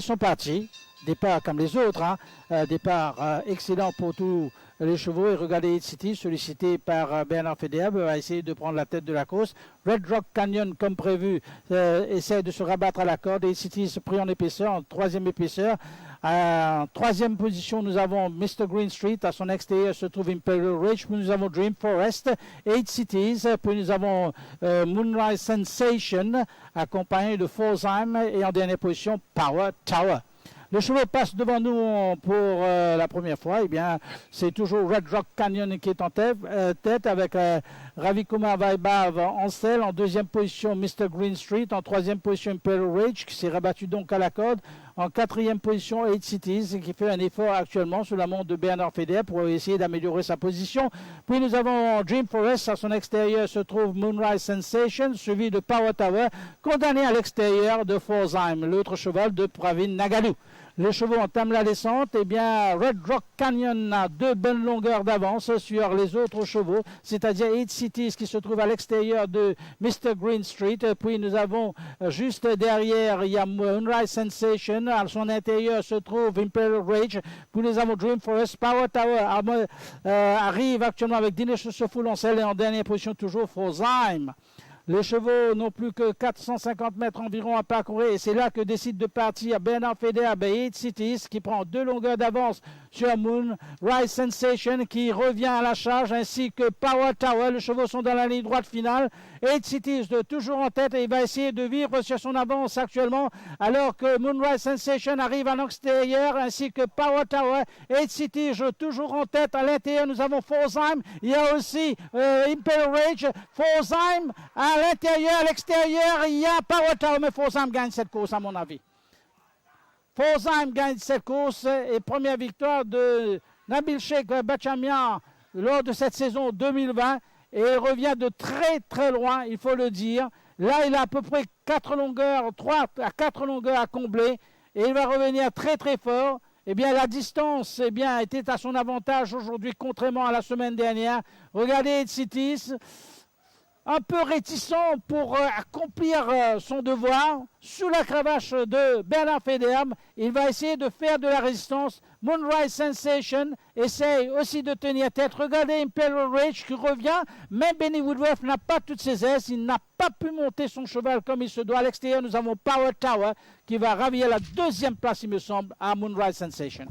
sont partis. Départ comme les autres, hein. Départ excellent pour tous les chevaux. Et regardez Hit City, sollicité par Bernard Federer, va essayer de prendre la tête de la course. Red Rock Canyon, comme prévu, essaie de se rabattre à la corde. Et Hit City se pris en épaisseur, en troisième épaisseur. En troisième position, nous avons Mr. Green Street. À son extérieur se trouve Imperial Ridge. Puis nous avons Dream Forest, 8 Cities. Puis nous avons Moonrise Sensation, accompagné de Folsheim. Et en dernière position, Power Tower. Le cheval passe devant nous pour la première fois. Eh bien, c'est toujours Red Rock Canyon qui est en tête avec Ravi Kumar Vaibhav en selle. En deuxième position, Mr. Green Street. En troisième position, Imperial Ridge qui s'est rabattu donc à la corde. En quatrième position, 8 Cities qui fait un effort actuellement sous la montre de Bernard Federer pour essayer d'améliorer sa position. Puis nous avons Dream Forest. À son extérieur se trouve Moonrise Sensation, suivi de Power Tower, condamné à l'extérieur de Folsheim, l'autre cheval de Pravin Nagalu. Les chevaux entament la descente. Eh bien, Red Rock Canyon a 2 bonnes longueurs d'avance sur les autres chevaux, c'est-à-dire 8 Cities qui se trouve à l'extérieur de Mr. Green Street. Puis nous avons juste derrière, il y a Moonrise Sensation. À son intérieur se trouve Imperial Rage. Puis nous avons Dream Forest. Power Tower arrive actuellement avec Dinesh Sofoul en selle et en dernière position toujours Folsheim. Les chevaux n'ont plus que 450 mètres environ à parcourir et c'est là que décide de partir Bernard Federer et 8 Cities qui prend 2 longueurs d'avance sur Moonrise Sensation qui revient à la charge ainsi que Power Tower. Les chevaux sont dans la ligne droite finale. 8 Cities toujours en tête et il va essayer de vivre sur son avance actuellement alors que Moonrise Sensation arrive à l'extérieur ainsi que Power Tower. 8 Cities toujours en tête. À l'intérieur nous avons Folsheim. Il y a aussi Imperial Rage. Folsheim à l'intérieur, à l'extérieur, il y a Power Tower, mais Folsheim gagne cette course à mon avis. Folsheim gagne cette course et première victoire de Nabil Sheikh Bachamian lors de cette saison 2020 et il revient de très très loin, il faut le dire. Là, il a à peu près 4 longueurs, 3 à 4 longueurs à combler et il va revenir très très fort. Eh bien, la distance était à son avantage aujourd'hui, contrairement à la semaine dernière. Regardez 8 Cities. Un peu réticent pour accomplir son devoir sous la cravache de Bernard Federer. Il va essayer de faire de la résistance. Moonrise Sensation essaye aussi de tenir tête. Regardez Imperial Rage qui revient. Mais Benny Woodruff n'a pas toutes ses aises. Il n'a pas pu monter son cheval comme il se doit. À l'extérieur, nous avons Power Tower qui va ravir la 2e place, il me semble, à Moonrise Sensation.